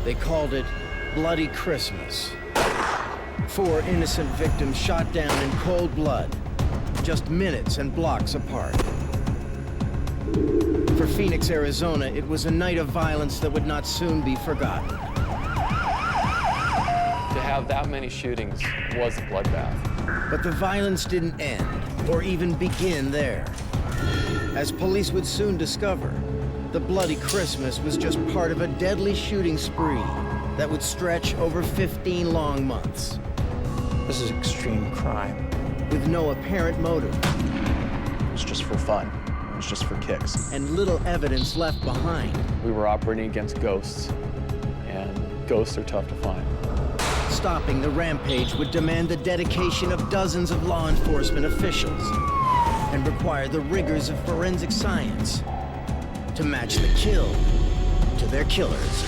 They called it Bloody Christmas. 4 innocent victims shot down in cold blood, just minutes and blocks apart. For Phoenix, Arizona, it was a night of violence that would not soon be forgotten. To have that many shootings was a bloodbath. But the violence didn't end, or even begin there. As police would soon discover, the Bloody Christmas was just part of a deadly shooting spree that would stretch over 15 long months. This is extreme crime. With no apparent motive. It's just for fun. It's just for kicks. And little evidence left behind. We were operating against ghosts, and ghosts are tough to find. Stopping the rampage would demand the dedication of dozens of law enforcement officials and require the rigors of forensic science to match the killed to their killers.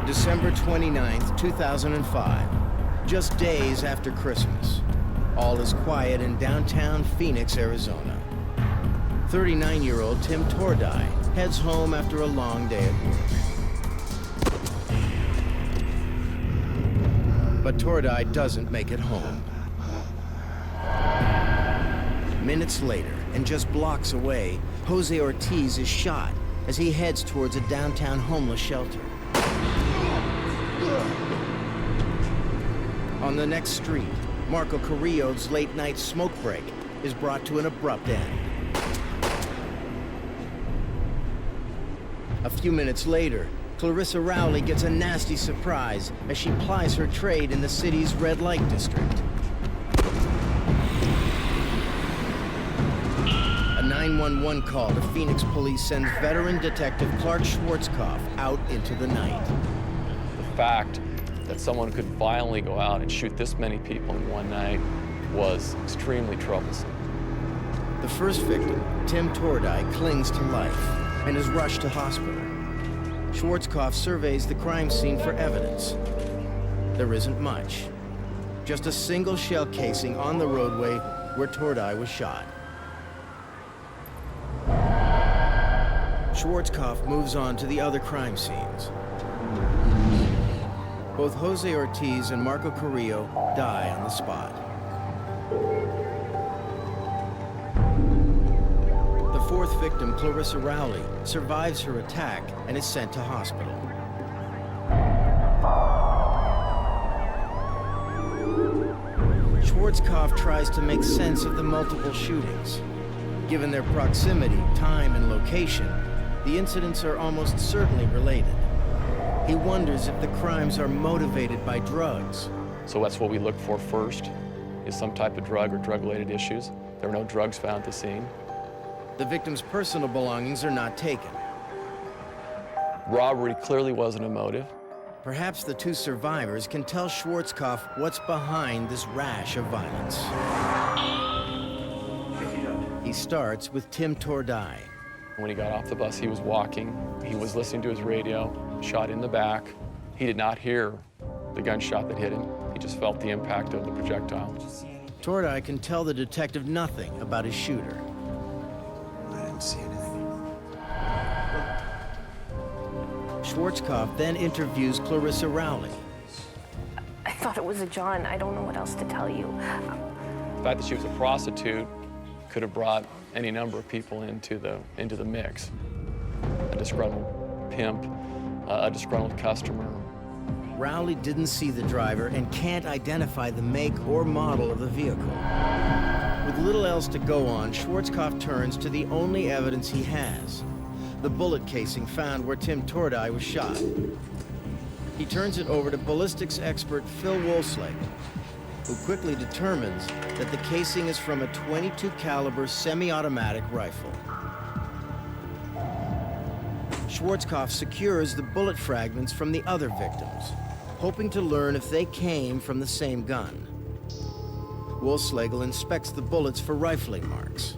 December 29th, 2005, just days after Christmas. All is quiet in downtown Phoenix, Arizona. 39-year-old Tim Tordai heads home after a long day at work. But Tordai doesn't make it home. Minutes later, and just blocks away, Jose Ortiz is shot as he heads towards a downtown homeless shelter. On the next street, Marco Carrillo's late-night smoke break is brought to an abrupt end. A few minutes later, Clarissa Rowley gets a nasty surprise as she plies her trade in the city's red light district. A 911 call to Phoenix police sends veteran detective Clark Schwarzkopf out into the night. The fact that someone could violently go out and shoot this many people in one night was extremely troublesome. The first victim, Tim Tordai, clings to life and is rushed to hospital. Schwarzkopf surveys the crime scene for evidence. There isn't much. Just a single shell casing on the roadway where Tordai was shot. Schwarzkopf moves on to the other crime scenes. Both Jose Ortiz and Marco Carrillo die on the spot. The fourth victim, Clarissa Rowley, survives her attack and is sent to hospital. Schwarzkopf tries to make sense of the multiple shootings. Given their proximity, time, and location, the incidents are almost certainly related. He wonders if the crimes are motivated by drugs. So that's what we look for first, is some type of drug or drug-related issues. There were no drugs found at the scene. The victim's personal belongings are not taken. Robbery clearly wasn't a motive. Perhaps the two survivors can tell Schwarzkopf what's behind this rash of violence. He starts with Tim Tordai. When he got off the bus, he was walking. He was listening to his radio, shot in the back. He did not hear the gunshot that hit him. He just felt the impact of the projectile. Tordai can tell the detective nothing about his shooter. I didn't see anything. Schwarzkopf then interviews Clarissa Rowley. I thought it was a John. I don't know what else to tell you. The fact that she was a prostitute could have brought any number of people into the mix. A disgruntled pimp, a disgruntled customer. Rowley didn't see the driver and can't identify the make or model of the vehicle. With little else to go on, Schwarzkopf turns to the only evidence he has, the bullet casing found where Tim Tordai was shot. He turns it over to ballistics expert Phil Wolfslag. who quickly determines that the casing is from a .22 caliber semi-automatic rifle. Schwarzkopf secures the bullet fragments from the other victims, hoping to learn if they came from the same gun. Wohlschlegel inspects the bullets for rifling marks.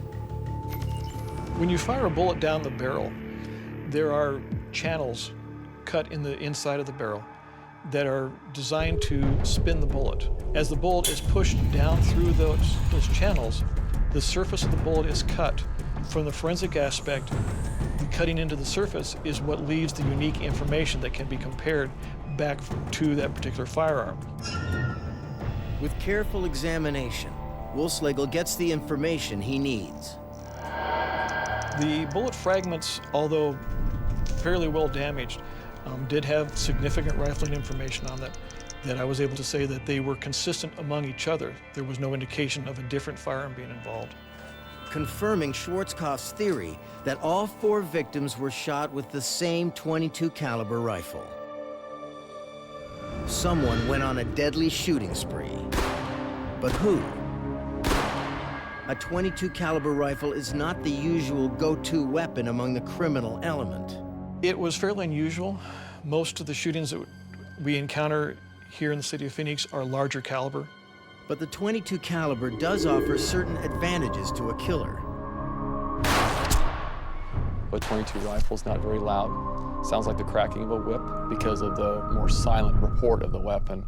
When you fire a bullet down the barrel, there are channels cut in the inside of the barrel that are designed to spin the bullet. As the bullet is pushed down through those channels, the surface of the bullet is cut. From the forensic aspect, the cutting into the surface is what leaves the unique information that can be compared back to that particular firearm. With careful examination, Wohlschlegel gets the information he needs. The bullet fragments, although fairly well damaged, did have significant rifling information on them that I was able to say that they were consistent among each other. There was no indication of a different firearm being involved. Confirming Schwarzkopf's theory that all 4 victims were shot with the same .22 caliber rifle. Someone went on a deadly shooting spree. But who? A .22 caliber rifle is not the usual go-to weapon among the criminal element. It was fairly unusual. Most of the shootings that we encounter here in the city of Phoenix are larger caliber. But the .22 caliber does offer certain advantages to a killer. A .22 rifle is not very loud. Sounds like the cracking of a whip because of the more silent report of the weapon.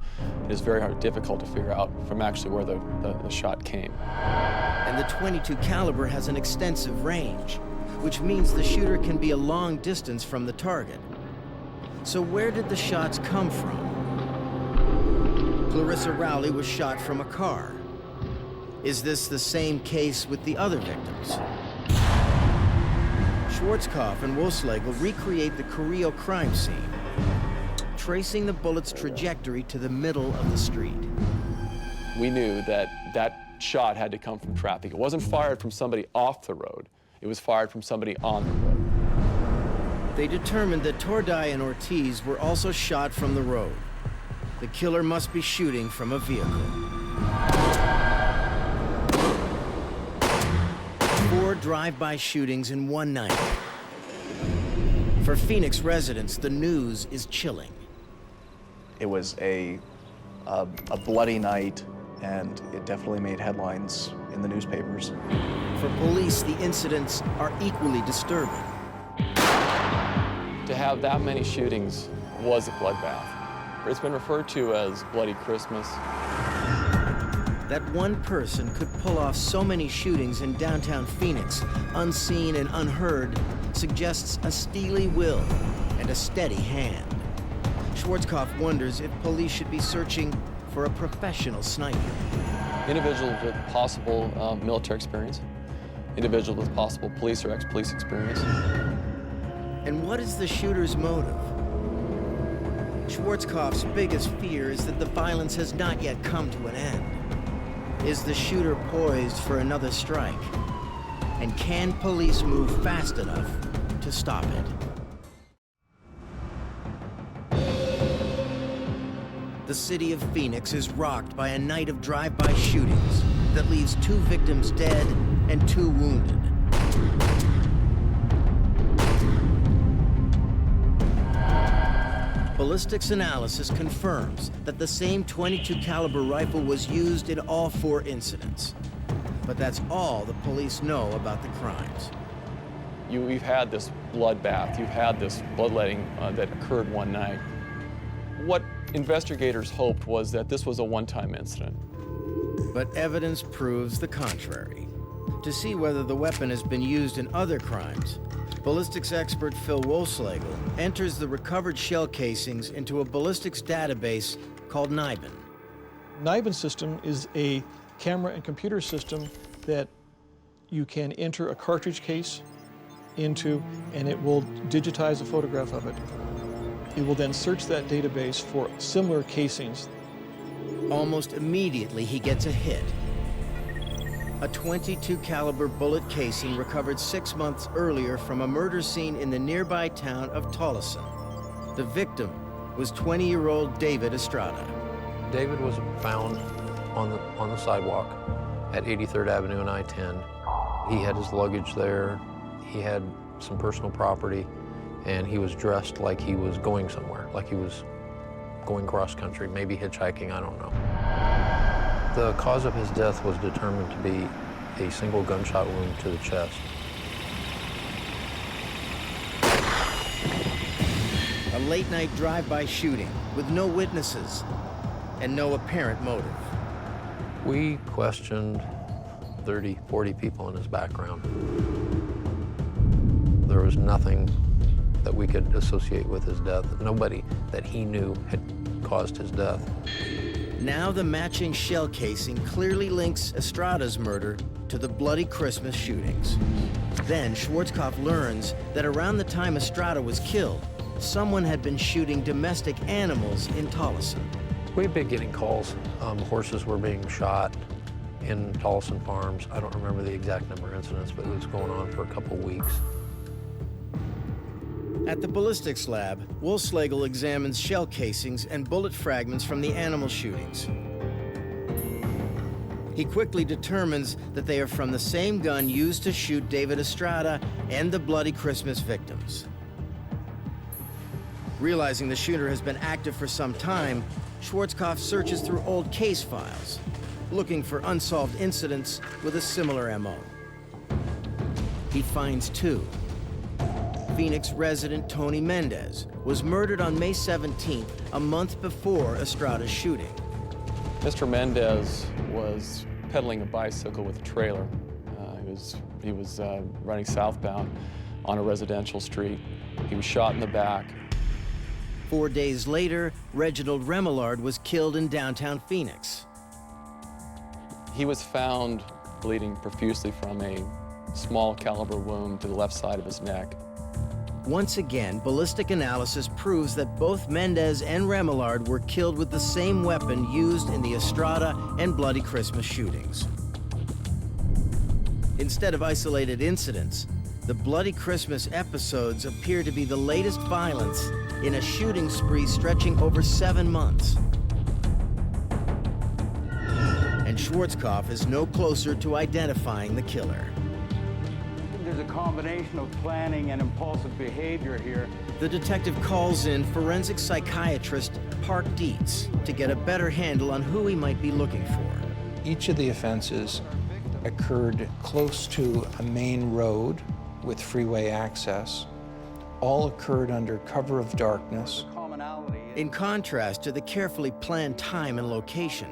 It is very difficult to figure out from actually where the shot came. And the .22 caliber has an extensive range, which means the shooter can be a long distance from the target. So where did the shots come from? Clarissa Rowley was shot from a car. Is this the same case with the other victims? Schwarzkopf and Wohlschlegel recreate the Carrillo crime scene, tracing the bullet's trajectory to the middle of the street. We knew that that shot had to come from traffic. It wasn't fired from somebody off the road. It was fired from somebody on the road. They determined that Tordai and Ortiz were also shot from the road. The killer must be shooting from a vehicle. 4 drive-by shootings in one night. For Phoenix residents, the news is chilling. It was a bloody night, and it definitely made headlines in the newspapers. For police, the incidents are equally disturbing. To have that many shootings was a bloodbath. It's been referred to as Bloody Christmas. That one person could pull off so many shootings in downtown Phoenix, unseen and unheard, suggests a steely will and a steady hand. Schwarzkopf wonders if police should be searching for a professional sniper. Individuals with possible military experience, individuals with possible police or ex-police experience. And what is the shooter's motive? Schwarzkopf's biggest fear is that the violence has not yet come to an end. Is the shooter poised for another strike? And can police move fast enough to stop it? The city of Phoenix is rocked by a night of drive-by shootings that leaves 2 victims dead and 2 wounded. Ballistics analysis confirms that the same .22 caliber rifle was used in all 4 incidents. But that's all the police know about the crimes. We've had this bloodbath, you've had this bloodletting that occurred one night. What investigators hoped was that this was a one-time incident. But evidence proves the contrary. To see whether the weapon has been used in other crimes, ballistics expert Phil Wohlschlegel enters the recovered shell casings into a ballistics database called NIBIN. NIBIN system is a camera and computer system that you can enter a cartridge case into, and it will digitize a photograph of it. It will then search that database for similar casings. Almost immediately, he gets a hit. A .22 caliber bullet casing recovered 6 months earlier from a murder scene in the nearby town of Tolleson. The victim was 20-year-old David Estrada. David was found on the sidewalk at 83rd Avenue and I-10. He had his luggage there. He had some personal property, and he was dressed like he was going somewhere, like he was going cross-country, maybe hitchhiking, I don't know. The cause of his death was determined to be a single gunshot wound to the chest. A late-night drive-by shooting with no witnesses and no apparent motive. We questioned 30, 40 people in his background. There was nothing that we could associate with his death. Nobody that he knew had caused his death. Now the matching shell casing clearly links Estrada's murder to the bloody Christmas shootings. Then Schwarzkopf learns that around the time Estrada was killed, someone had been shooting domestic animals in Tolleson. We've been getting calls. Horses were being shot in Tolleson Farms. I don't remember the exact number of incidents, but it was going on for a couple weeks. At the ballistics lab, Wohlschlegel examines shell casings and bullet fragments from the animal shootings. He quickly determines that they are from the same gun used to shoot David Estrada and the bloody Christmas victims. Realizing the shooter has been active for some time, Schwarzkopf searches through old case files, looking for unsolved incidents with a similar MO. He finds two. Phoenix resident Tony Mendez was murdered on May 17th, a month before Estrada's shooting. Mr. Mendez was pedaling a bicycle with a trailer. He was running southbound on a residential street. He was shot in the back. 4 days later, Reginald Remillard was killed in downtown Phoenix. He was found bleeding profusely from a small caliber wound to the left side of his neck. Once again, ballistic analysis proves that both Mendez and Remillard were killed with the same weapon used in the Estrada and Bloody Christmas shootings. Instead of isolated incidents, the Bloody Christmas episodes appear to be the latest violence in a shooting spree stretching over 7 months. And Schwarzkopf is no closer to identifying the killer. There's a combination of planning and impulsive behavior here. The detective calls in forensic psychiatrist Park Dietz to get a better handle on who he might be looking for. Each of the offenses occurred close to a main road with freeway access. All occurred under cover of darkness. In contrast to the carefully planned time and location,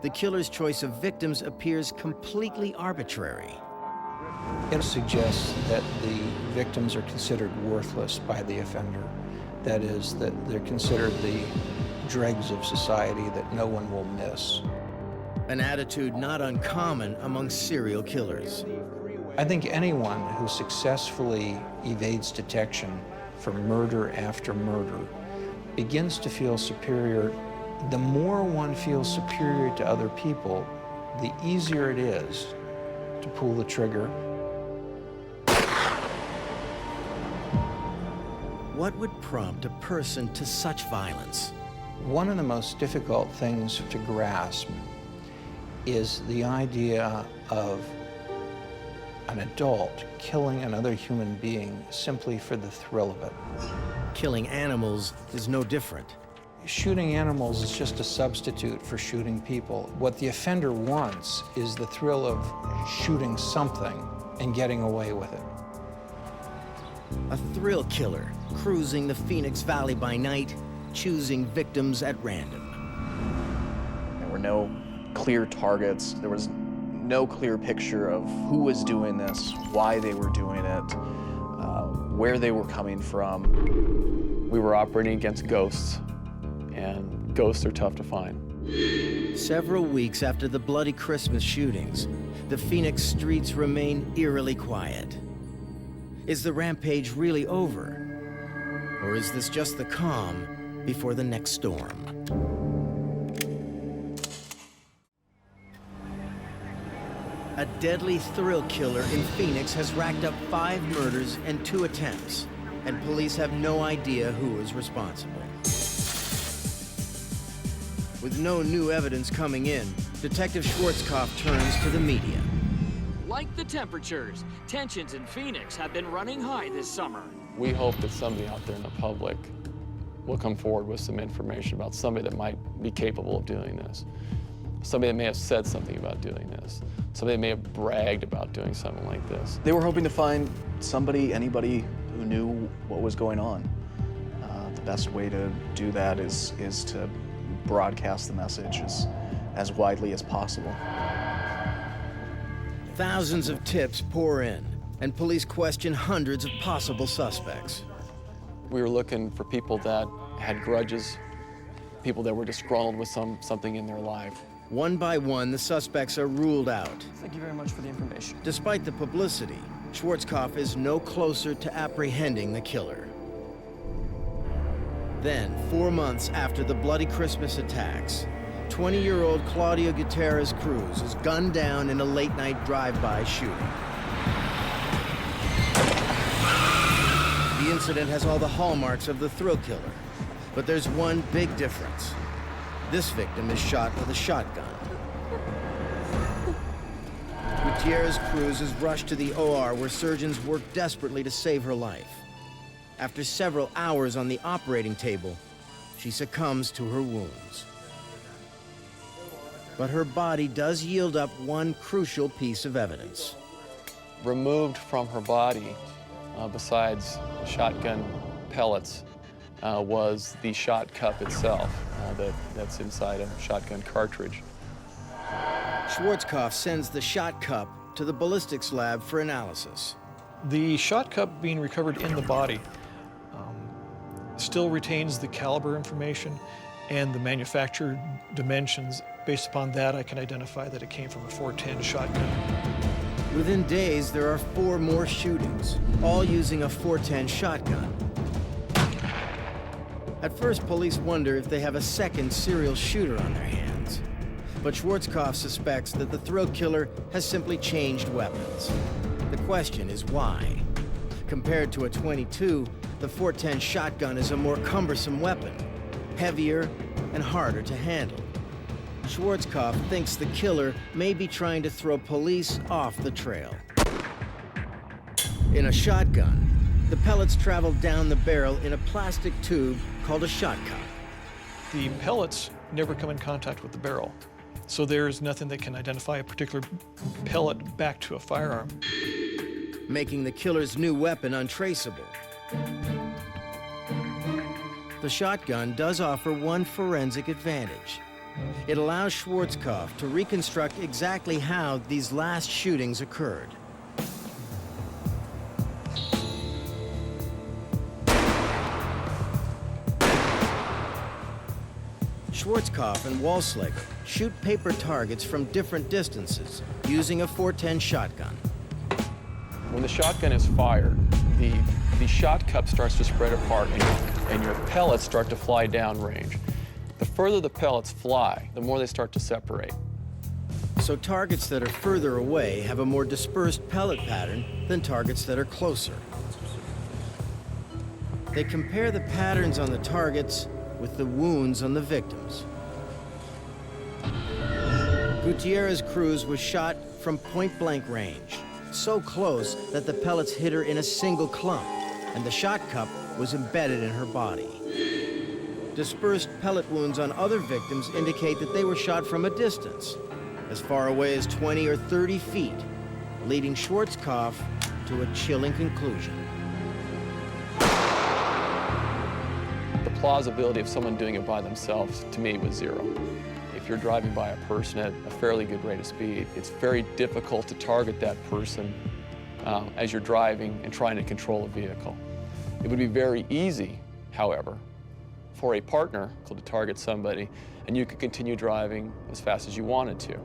the killer's choice of victims appears completely arbitrary. It suggests that the victims are considered worthless by the offender. That is, that they're considered the dregs of society that no one will miss. An attitude not uncommon among serial killers. I think anyone who successfully evades detection for murder after murder begins to feel superior. The more one feels superior to other people, the easier it is to pull the trigger. What would prompt a person to such violence? One of the most difficult things to grasp is the idea of an adult killing another human being simply for the thrill of it. Killing animals is no different. Shooting animals is just a substitute for shooting people. What the offender wants is the thrill of shooting something and getting away with it. A thrill killer cruising the Phoenix Valley by night, choosing victims at random. There were no clear targets. There was no clear picture of who was doing this, why they were doing it, where they were coming from. We were operating against ghosts, and ghosts are tough to find. Several weeks after the Bloody Christmas shootings, the Phoenix streets remain eerily quiet. Is the rampage really over? Or is this just the calm before the next storm? A deadly thrill killer in Phoenix has racked up 5 murders and 2 attempts, and police have no idea who is responsible. With no new evidence coming in, Detective Schwarzkopf turns to the media. Like the temperatures, tensions in Phoenix have been running high this summer. We hope that somebody out there in the public will come forward with some information about somebody that might be capable of doing this. Somebody that may have said something about doing this. Somebody that may have bragged about doing something like this. They were hoping to find somebody, anybody who knew what was going on. The best way to do that is to broadcast the message as widely as possible. Thousands of tips pour in, and police question hundreds of possible suspects. We were looking for people that had grudges, people that were disgruntled with something in their life. One by one, the suspects are ruled out. Thank you very much for the information. Despite the publicity, Schwarzkopf is no closer to apprehending the killer. Then, 4 months after the bloody Christmas attacks, 20-year-old Claudio Gutierrez Cruz is gunned down in a late-night drive-by shooting. The incident has all the hallmarks of the thrill killer, but there's one big difference. This victim is shot with a shotgun. Gutierrez Cruz is rushed to the OR where surgeons work desperately to save her life. After several hours on the operating table, she succumbs to her wounds. But her body does yield up one crucial piece of evidence. Removed from her body, besides the shotgun pellets, was the shot cup itself that's inside a shotgun cartridge. Schwarzkopf sends the shot cup to the ballistics lab for analysis. The shot cup being recovered in the body still retains the caliber information and the manufacturer dimensions. Based upon that, I can identify that it came from a .410 shotgun. Within days, there are 4 more shootings, all using a .410 shotgun. At first, police wonder if they have a second serial shooter on their hands. But Schwarzkopf suspects that the thrill killer has simply changed weapons. The question is why? Compared to a .22, the .410 shotgun is a more cumbersome weapon, heavier and harder to handle. Schwarzkopf thinks the killer may be trying to throw police off the trail. In a shotgun, the pellets travel down the barrel in a plastic tube called a shot cup. The pellets never come in contact with the barrel, so there is nothing that can identify a particular pellet back to a firearm, making the killer's new weapon untraceable. The shotgun does offer one forensic advantage. It allows Schwarzkopf to reconstruct exactly how these last shootings occurred. Schwarzkopf and Walsleger shoot paper targets from different distances using a .410 shotgun. When the shotgun is fired, the shot cup starts to spread apart and your pellets start to fly downrange. The further the pellets fly, the more they start to separate. So targets that are further away have a more dispersed pellet pattern than targets that are closer. They compare the patterns on the targets with the wounds on the victims. Gutierrez Cruz was shot from point-blank range, so close that the pellets hit her in a single clump, and the shot cup was embedded in her body. Dispersed pellet wounds on other victims indicate that they were shot from a distance, as far away as 20 or 30 feet, leading Schwarzkopf to a chilling conclusion. The plausibility of someone doing it by themselves, to me, was zero. If you're driving by a person at a fairly good rate of speed, it's very difficult to target that person as you're driving and trying to control a vehicle. It would be very easy, however, for a partner to target somebody, and you could continue driving as fast as you wanted to.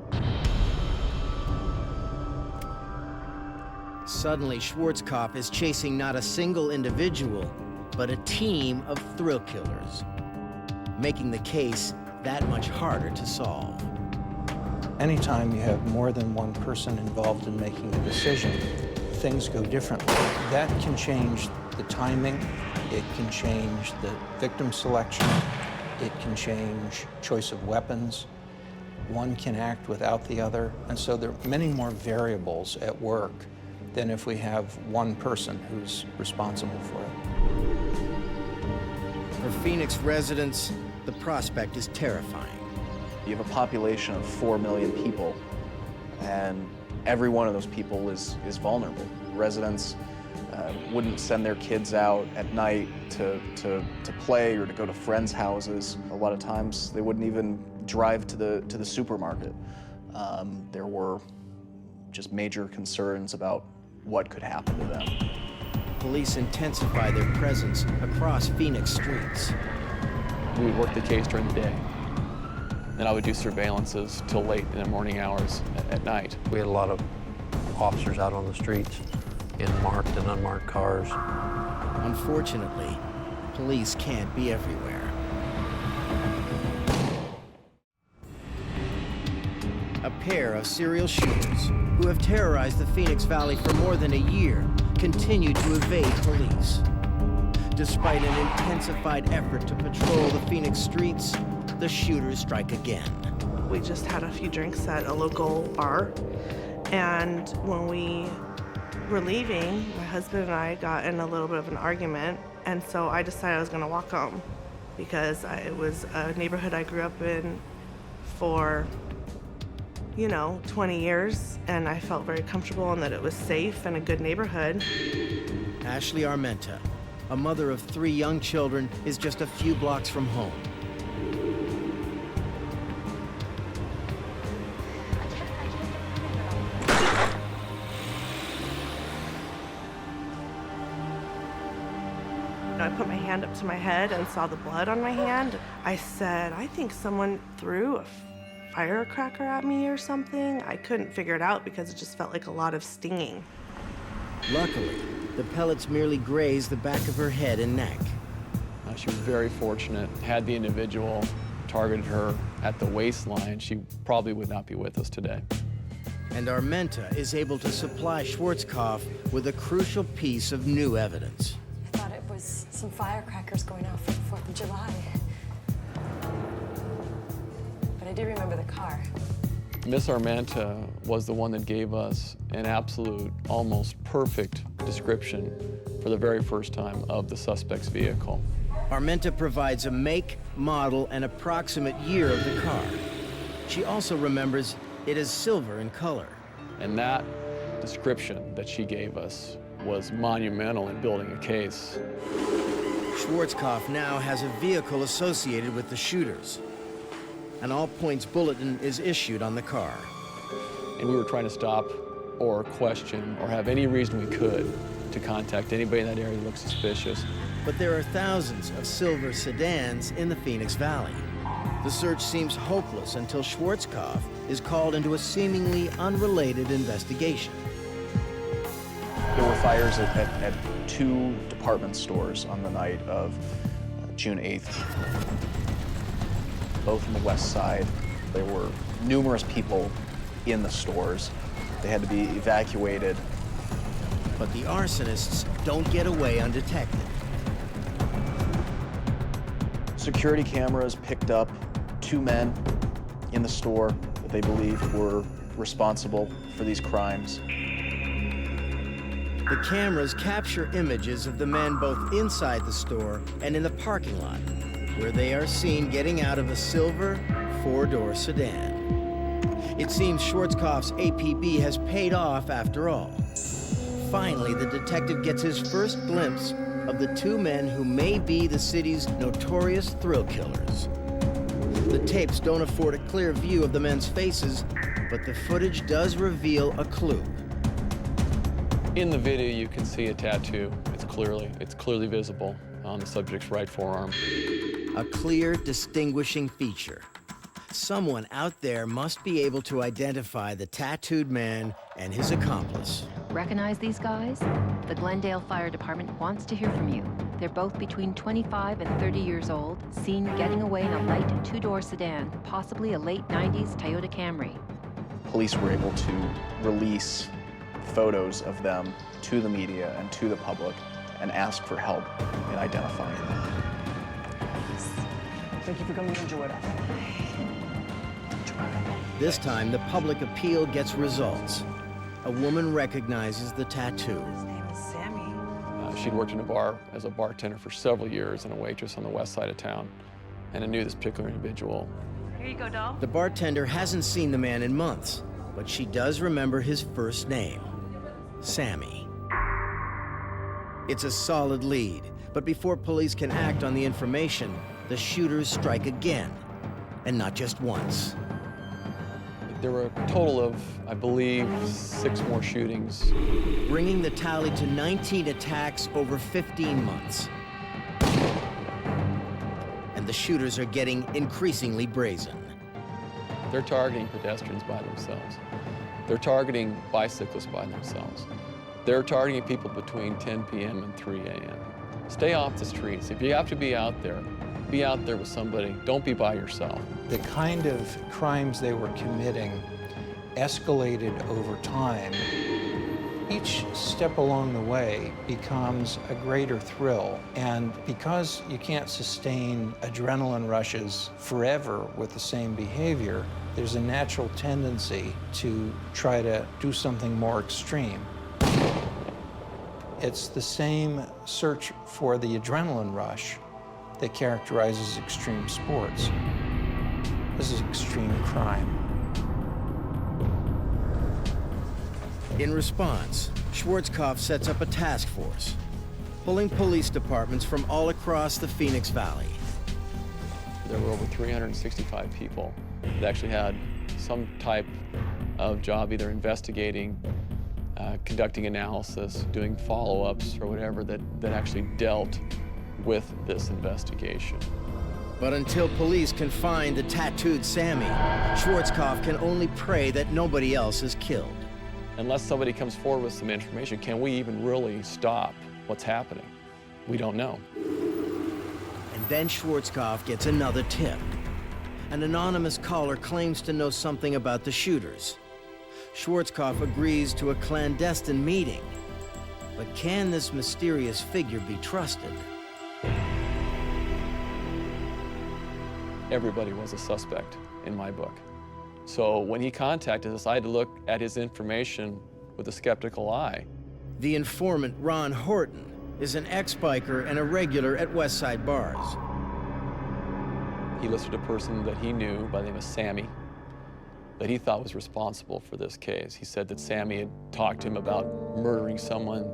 Suddenly, Schwarzkopf is chasing not a single individual, but a team of thrill killers, making the case that much harder to solve. Anytime you have more than one person involved in making a decision, things go differently. That can change the timing, it can change the victim selection, It can change choice of weapons. One can act without the other. And so there are many more variables at work than if we have one person who's responsible for it. For Phoenix residents, the prospect is terrifying. You have a population of 4 million people, and every one of those people is vulnerable. Residents wouldn't send their kids out at night to play or to go to friends' houses. A lot of times they wouldn't even drive to the supermarket. There were just major concerns about what could happen to them. Police intensify their presence across Phoenix streets. We would work the case during the day. Then I would do surveillances till late in the morning hours at night. We had a lot of officers out on the streets in marked and unmarked cars. Unfortunately, police can't be everywhere. A pair of serial shooters who have terrorized the Phoenix Valley for more than a year continue to evade police. Despite an intensified effort to patrol the Phoenix streets, the shooters strike again. We just had a few drinks at a local bar, and when we were leaving, my husband and I got in a little bit of an argument, and so I decided I was gonna walk home because it was a neighborhood I grew up in for 20 years, and I felt very comfortable and that it was safe and a good neighborhood. Ashley Armenta, a mother of 3 young children, is just a few blocks from home. I put my hand up to my head and saw the blood on my hand. I said, I think someone threw a firecracker at me or something. I couldn't figure it out because it just felt like a lot of stinging. Luckily, the pellets merely grazed the back of her head and neck. She was very fortunate. Had the individual targeted her at the waistline, she probably would not be with us today. And Armenta is able to supply Schwarzkopf with a crucial piece of new evidence. I thought it was some firecrackers going off for the 4th of July. But I do remember the car. Miss Armenta was the one that gave us an absolute, almost perfect description for the very first time of the suspect's vehicle. Armenta provides a make, model, and approximate year of the car. She also remembers it is silver in color. And that description that she gave us was monumental in building a case. Schwarzkopf now has a vehicle associated with the shooters. An all-points bulletin is issued on the car. And we were trying to stop or question or have any reason we could to contact anybody in that area that looked suspicious. But there are thousands of silver sedans in the Phoenix Valley. The search seems hopeless until Schwarzkopf is called into a seemingly unrelated investigation. There were fires at 2 department stores on the night of June 8th. Both on the west side. There were numerous people in the stores. They had to be evacuated. But the arsonists don't get away undetected. Security cameras picked up 2 men in the store that they believed were responsible for these crimes. The cameras capture images of the men both inside the store and in the parking lot, where they are seen getting out of a silver 4-door sedan. It seems Schwarzkopf's APB has paid off after all. Finally, the detective gets his first glimpse of the 2 men who may be the city's notorious thrill killers. The tapes don't afford a clear view of the men's faces, but the footage does reveal a clue. In the video, you can see a tattoo. It's clearly visible on the subject's right forearm. A clear, distinguishing feature. Someone out there must be able to identify the tattooed man and his accomplice. Recognize these guys? The Glendale Fire Department wants to hear from you. They're both between 25 and 30 years old, seen getting away in a light 2-door sedan, possibly a late 90s Toyota Camry. Police were able to release photos of them to the media and to the public and ask for help in identifying them. Thank you for coming in, Joetta. This time, the public appeal gets results. A woman recognizes the tattoo. His name is Sammy. She'd worked in a bar as a bartender for several years and a waitress on the west side of town, and I knew this particular individual. Here you go, doll. The bartender hasn't seen the man in months, but she does remember his first name, Sammy. It's a solid lead, but before police can act on the information, the shooters strike again, and not just once. There were a total of, I believe, 6 more shootings. Bringing the tally to 19 attacks over 15 months. And the shooters are getting increasingly brazen. They're targeting pedestrians by themselves. They're targeting bicyclists by themselves. They're targeting people between 10 p.m. and 3 a.m. Stay off the streets. If you have to be out there with somebody. Don't be by yourself. The kind of crimes they were committing escalated over time. Each step along the way becomes a greater thrill, and because you can't sustain adrenaline rushes forever with the same behavior, there's a natural tendency to try to do something more extreme. It's the same search for the adrenaline rush that characterizes extreme sports. This is extreme crime. In response, Schwarzkopf sets up a task force, pulling police departments from all across the Phoenix Valley. There were over 365 people that actually had some type of job, either investigating, conducting analysis, doing follow-ups, or whatever that actually dealt with this investigation. But until police can find the tattooed Sammy, Schwarzkopf can only pray that nobody else is killed. Unless somebody comes forward with some information, can we even really stop what's happening? We don't know. And then Schwarzkopf gets another tip. An anonymous caller claims to know something about the shooters. Schwarzkopf agrees to a clandestine meeting. But can this mysterious figure be trusted? Everybody was a suspect in my book. So when he contacted us, I had to look at his information with a skeptical eye. The informant, Ron Horton, is an ex-biker and a regular at West Side bars. He listed a person that he knew by the name of Sammy that he thought was responsible for this case. He said that Sammy had talked to him about murdering someone.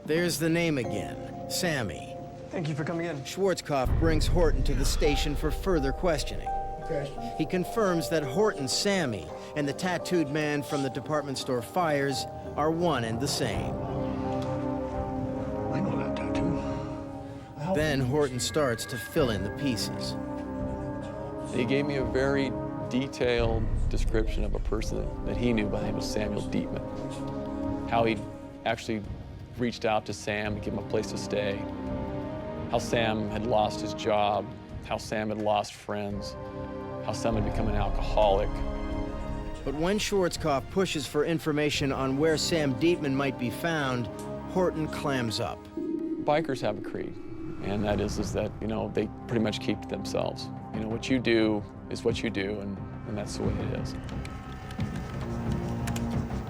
There's the name again, Sammy. Thank you for coming in. Schwarzkopf brings Horton to the station for further questioning. Okay. He confirms that Horton, Sammy, and the tattooed man from the department store fires are one and the same. I know that tattoo. Then Horton starts to fill in the pieces. He gave me a very detailed description of a person that he knew by the name of Samuel Dietman. How he actually reached out to Sam to give him a place to stay. How Sam had lost his job. How Sam had lost friends. How Sam had become an alcoholic. But when Schwarzkopf pushes for information on where Sam Dietman might be found, Horton clams up. Bikers have a creed, and that is that, you know, they pretty much keep to themselves. You know, what you do is what you do, and that's the way it is.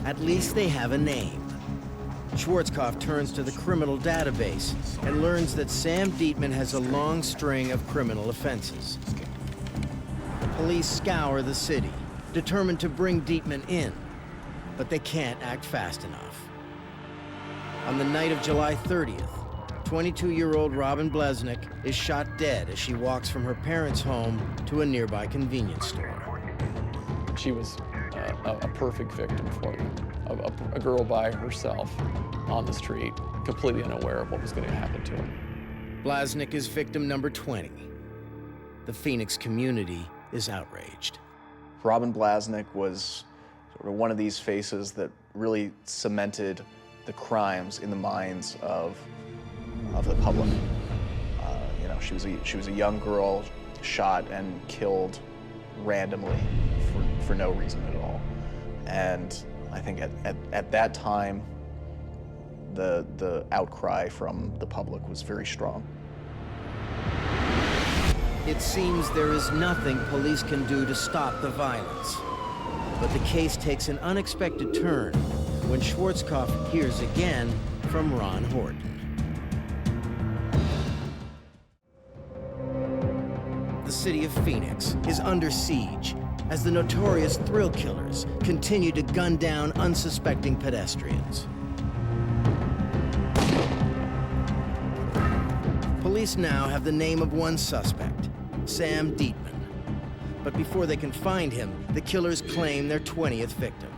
At least they have a name. Schwarzkopf turns to the criminal database and learns that Sam Dietman has a long string of criminal offenses. Police scour the city, determined to bring Dietman in, but they can't act fast enough. On the night of July 30th, 22-year-old Robin Blesnick is shot dead as she walks from her parents' home to a nearby convenience store. She was a perfect victim for them. A girl by herself on the street, completely unaware of what was going to happen to her. Blesnick is victim number 20. The Phoenix community is outraged. Robin Blesnick was sort of one of these faces that really cemented the crimes in the minds of the public. You know, she was a young girl shot and killed randomly for no reason at all. And I think at that time, the outcry from the public was very strong. It seems there is nothing police can do to stop the violence. But the case takes an unexpected turn when Schwarzkopf hears again from Ron Horton. The city of Phoenix is under siege as the notorious thrill killers continue to gun down unsuspecting pedestrians. Police now have the name of one suspect, Sam Dietman. But before they can find him, the killers claim their 20th victim.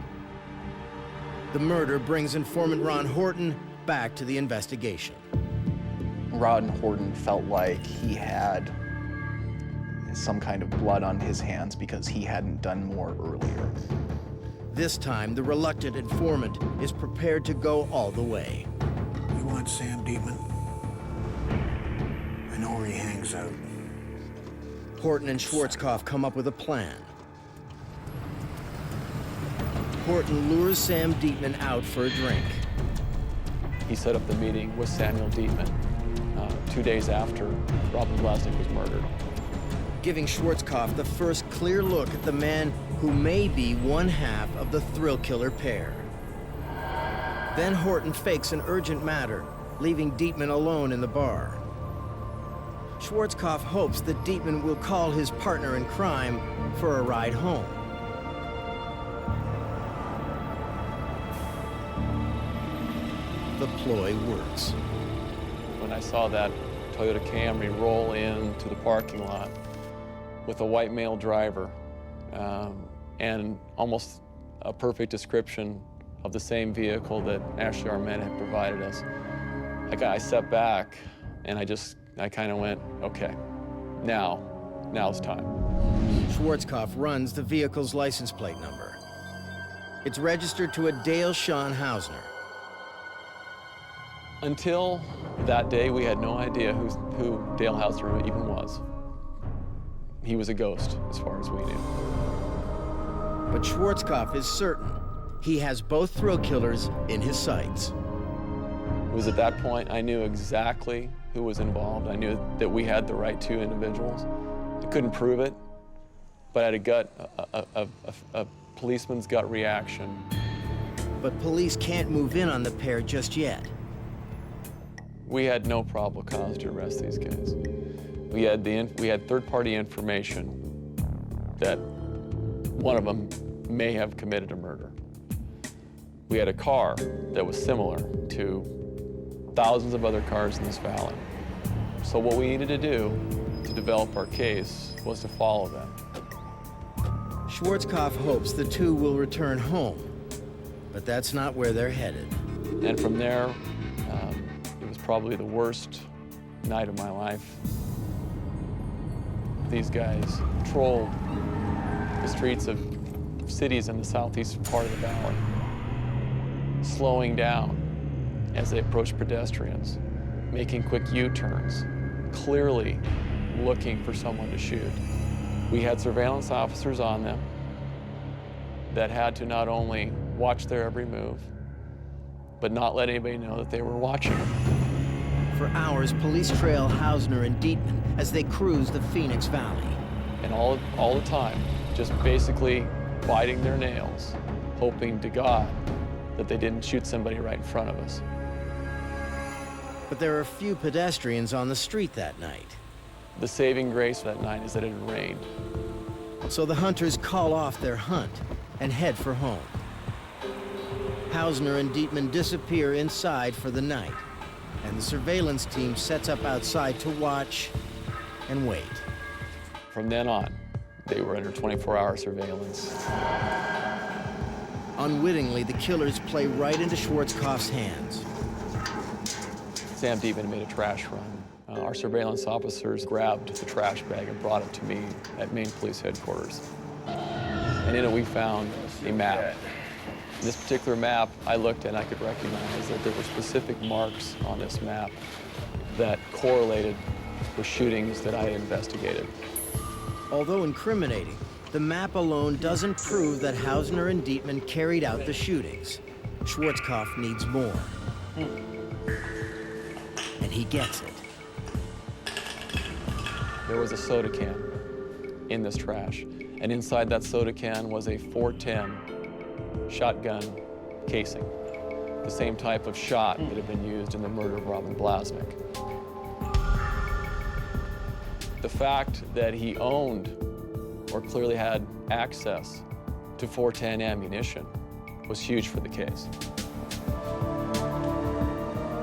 The murder brings informant Ron Horton back to the investigation. Ron Horton felt like he had some kind of blood on his hands because he hadn't done more earlier. This time, the reluctant informant is prepared to go all the way. You want Sam Dietman? I know where he hangs out. Horton and Schwarzkopf come up with a plan. Horton lures Sam Dietman out for a drink. He set up the meeting with Samuel Dietman 2 days after Robin Blasnick was murdered, giving Schwarzkopf the first clear look at the man who may be one half of the thrill killer pair. Then Horton fakes an urgent matter, leaving Dietman alone in the bar. Schwarzkopf hopes that Dietman will call his partner in crime for a ride home. The ploy works. When I saw that Toyota Camry roll into the parking lot with a white male driver and almost a perfect description of the same vehicle that Ashley Armenta had provided us, I stepped back and I kind of went, okay, now's time. Schwarzkopf runs the vehicle's license plate number. It's registered to a Dale Sean Hausner. Until that day, we had no idea who Dale Hausner even was. He was a ghost, as far as we knew. But Schwarzkopf is certain he has both thrill killers in his sights. It was at that point I knew exactly who was involved. I knew that we had the right two individuals. I couldn't prove it, but I had a policeman's gut reaction. But police can't move in on the pair just yet. We had no probable cause to arrest these guys. We had third-party information that one of them may have committed a murder. We had a car that was similar to thousands of other cars in this valley. So what we needed to do to develop our case was to follow them. Schwarzkopf hopes the two will return home, but that's not where they're headed. And from there, it was probably the worst night of my life. These guys patrolled the streets of cities in the southeast part of the valley, slowing down as they approached pedestrians, making quick U-turns, clearly looking for someone to shoot. We had surveillance officers on them that had to not only watch their every move, but not let anybody know that they were watching them. For hours, police trail Hausner and Dietman as they cruise the Phoenix Valley. And all the time, just basically biting their nails, hoping to God that they didn't shoot somebody right in front of us. But there are few pedestrians on the street that night. The saving grace that night is that it had rained. So the hunters call off their hunt and head for home. Hausner and Dietman disappear inside for the night, and the surveillance team sets up outside to watch and wait. From then on, they were under 24-hour surveillance. Unwittingly, the killers play right into Schwarzkopf's hands. Sam Dietman made a trash run. Our surveillance officers grabbed the trash bag and brought it to me at Maine Police Headquarters. And in it we found a map. In this particular map, I looked and I could recognize that there were specific marks on this map that correlated with shootings that I had investigated. Although incriminating, the map alone doesn't prove that Hausner and Dietman carried out the shootings. Schwarzkopf needs more. And he gets it. there was a soda can in this trash. And inside that soda can was a .410 shotgun casing, the same type of shot that had been used in the murder of Robin Blasnick. The fact that he owned or clearly had access to .410 ammunition was huge for the case.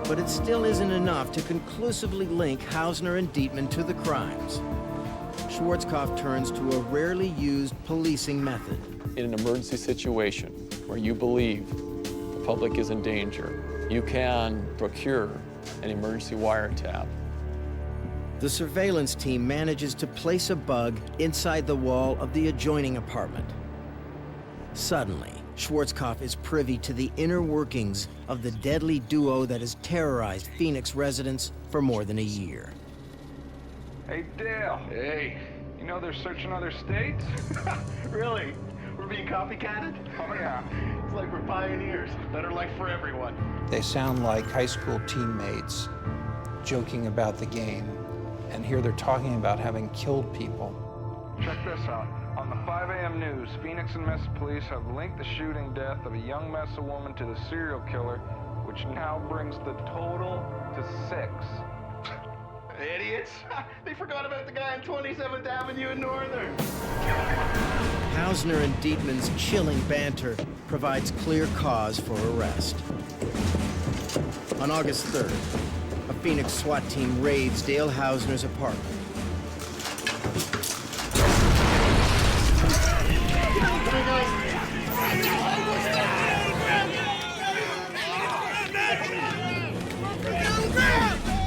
But it still isn't enough to conclusively link Hausner and Dietman to the crimes. Schwarzkopf turns to a rarely used policing method. In an emergency situation where you believe the public is in danger, you can procure an emergency wiretap. The surveillance team manages to place a bug inside the wall of the adjoining apartment. Suddenly, Schwarzkopf is privy to the inner workings of the deadly duo that has terrorized Phoenix residents for more than a year. Hey, Dale. Hey. You know they're searching other states? Really? We're being copycatted? Oh, yeah. It's like we're pioneers. Better life for everyone. They sound like high school teammates joking about the game, and here they're talking about having killed people. Check this out. On the 5 a.m. news, Phoenix and Mesa police have linked the shooting death of a young Mesa woman to the serial killer, which now brings the total to 6. Idiots! They forgot about the guy on 27th Avenue in Northern. Hausner and Dietman's chilling banter provides clear cause for arrest. On August 3rd, a Phoenix SWAT team raids Dale Hausner's apartment.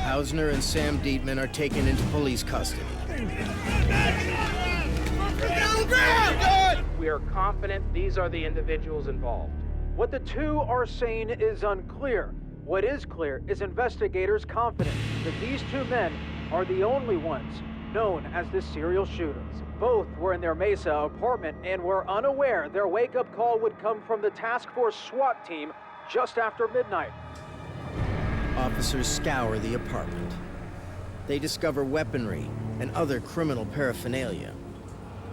Hausner and Sam Dietman are taken into police custody. We are confident these are the individuals involved. What the two are saying is unclear. What is clear is investigators confident that these two men are the only ones known as the serial shooters. Both were in their Mesa apartment and were unaware their wake-up call would come from the task force SWAT team just after midnight. Officers scour the apartment. They discover weaponry and other criminal paraphernalia.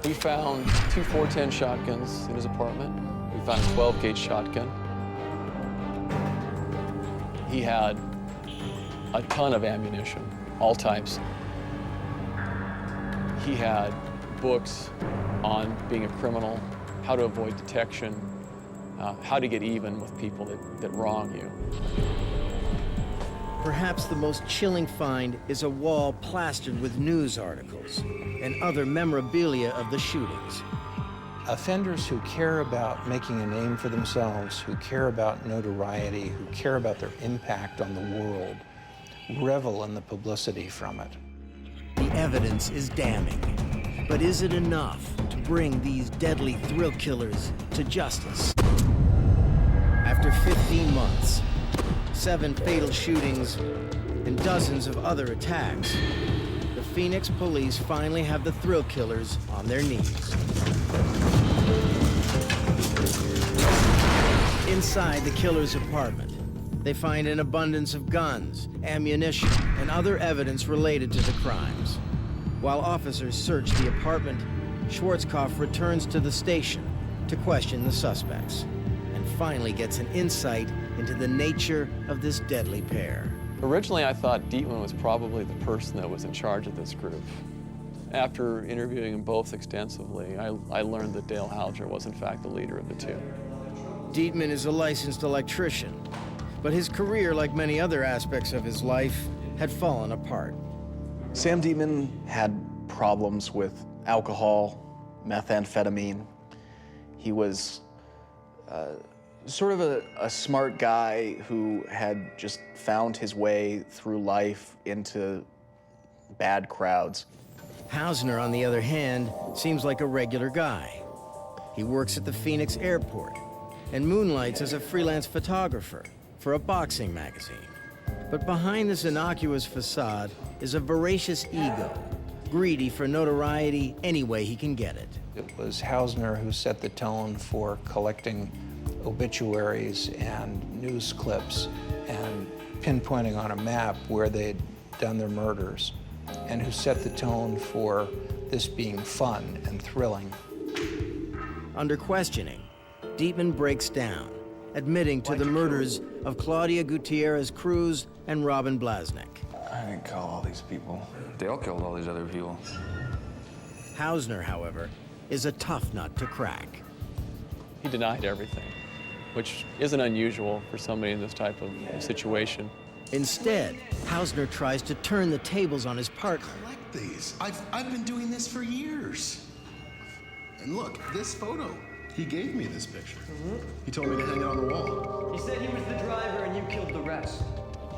We found 2 .410 shotguns in his apartment. We found a 12-gauge shotgun. He had a ton of ammunition, all types. He had books on being a criminal, how to avoid detection, how to get even with people that wrong you. Perhaps the most chilling find is a wall plastered with news articles and other memorabilia of the shootings. Offenders who care about making a name for themselves, who care about notoriety, who care about their impact on the world, revel in the publicity from it. The evidence is damning, but is it enough to bring these deadly thrill killers to justice? After 15 months, 7 fatal shootings, and dozens of other attacks, the Phoenix police finally have the thrill killers on their knees. Inside the killer's apartment, they find an abundance of guns, ammunition, and other evidence related to the crimes. While officers search the apartment, Schwarzkopf returns to the station to question the suspects, and finally gets an insight into the nature of this deadly pair. Originally, I thought Dietman was probably the person that was in charge of this group. After interviewing them both extensively, I learned that Dale Hausner was in fact the leader of the two. Dietman is a licensed electrician, but his career, like many other aspects of his life, had fallen apart. Sam Dietman had problems with alcohol, methamphetamine. He was sort of a smart guy who had just found his way through life into bad crowds. Hausner, on the other hand, seems like a regular guy. He works at the Phoenix airport and moonlights as a freelance photographer for a boxing magazine. But behind this innocuous facade is a voracious ego, greedy for notoriety any way he can get it. It was Hausner who set the tone for collecting obituaries and news clips and pinpointing on a map where they'd done their murders. and who set the tone for this being fun and thrilling. Under questioning, Dietman breaks down, admitting to the murders of Claudia Gutierrez Cruz and Robin Blasnik. I didn't kill all these people. They all killed all these other people. Hausner, however, is a tough nut to crack. He denied everything, which isn't unusual for somebody in this type of situation. Instead, Hausner tries to turn the tables on his partner. Collect these. I've been doing this for years. And look, this photo. He gave me this picture. He told me to hang it on the wall. He said he was the driver and you killed the rest.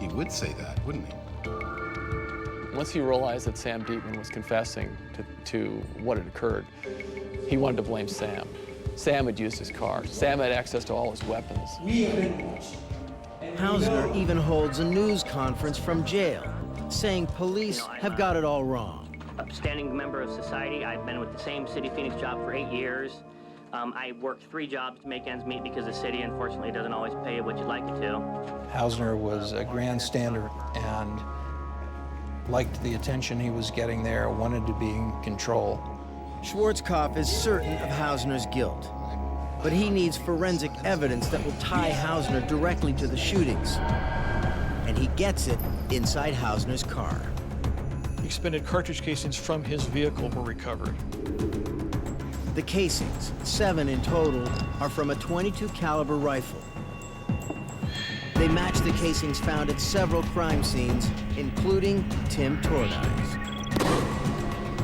He would say that, wouldn't he? Once he realized that Sam Dietman was confessing to what had occurred, he wanted to blame Sam. Sam had used his car. Sam had access to all his weapons. Hausner even holds a news conference from jail, saying police have got it all wrong. Upstanding member of society. I've been with the same City of Phoenix job for 8 years. I worked 3 jobs to make ends meet because the city, unfortunately, doesn't always pay you what you'd like it to. Hausner was a grandstander and liked the attention he was getting there, wanted to be in control. Schwarzkopf is certain of Hausner's guilt, but he needs forensic evidence that will tie Hausner directly to the shootings. And he gets it inside Hausner's car. Expended cartridge casings from his vehicle were recovered. The casings, 7 in total, are from a .22 caliber rifle. They match the casings found at several crime scenes, including Tim Tordine's.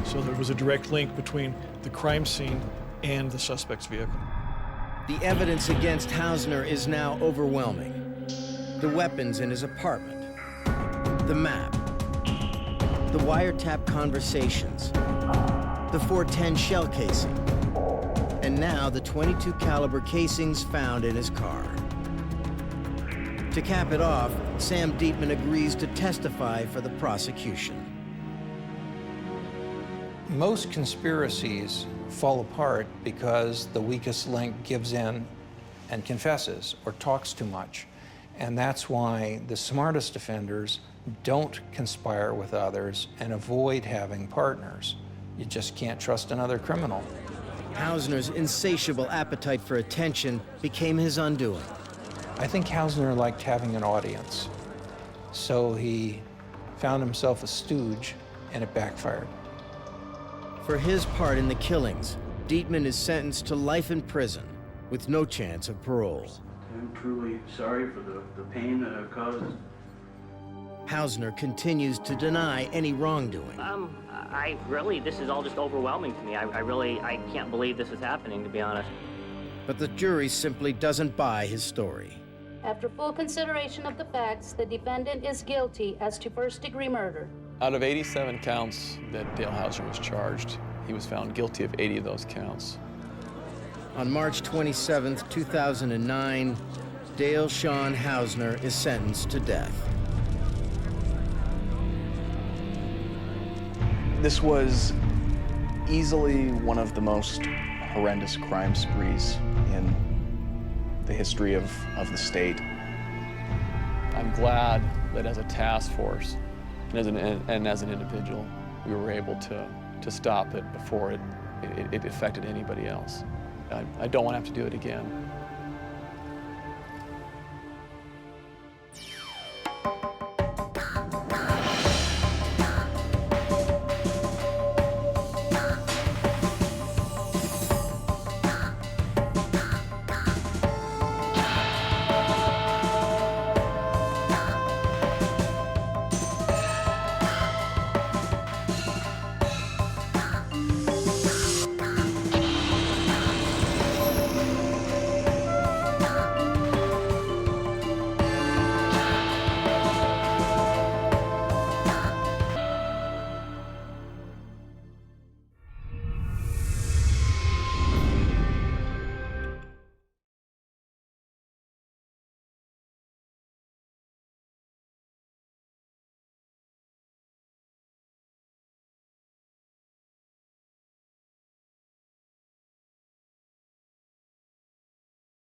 So there was a direct link between the crime scene and the suspect's vehicle. The evidence against Hausner is now overwhelming. The weapons in his apartment, the map, the wiretap conversations, the .410 shell casing, and now the .22 caliber casings found in his car. To cap it off, Sam Dietman agrees to testify for the prosecution. Most conspiracies fall apart because the weakest link gives in and confesses or talks too much. And that's why the smartest offenders don't conspire with others and avoid having partners. You just can't trust another criminal. Hausner's insatiable appetite for attention became his undoing. I think Hausner liked having an audience, so he found himself a stooge, and it backfired. For his part in the killings, Dietman is sentenced to life in prison with no chance of parole. I'm truly sorry for the pain that I've caused. Hausner continues to deny any wrongdoing. This is all just overwhelming to me. I can't believe this is happening, to be honest. But the jury simply doesn't buy his story. After full consideration of the facts, the defendant is guilty as to first-degree murder. Out of 87 counts that Dale Hausner was charged, he was found guilty of 80 of those counts. On March 27, 2009, Dale Sean Hausner is sentenced to death. This was easily one of the most horrendous crime sprees in the history of the state. I'm glad that as a task force and as an individual, we were able to stop it before it affected anybody else. I don't want to have to do it again.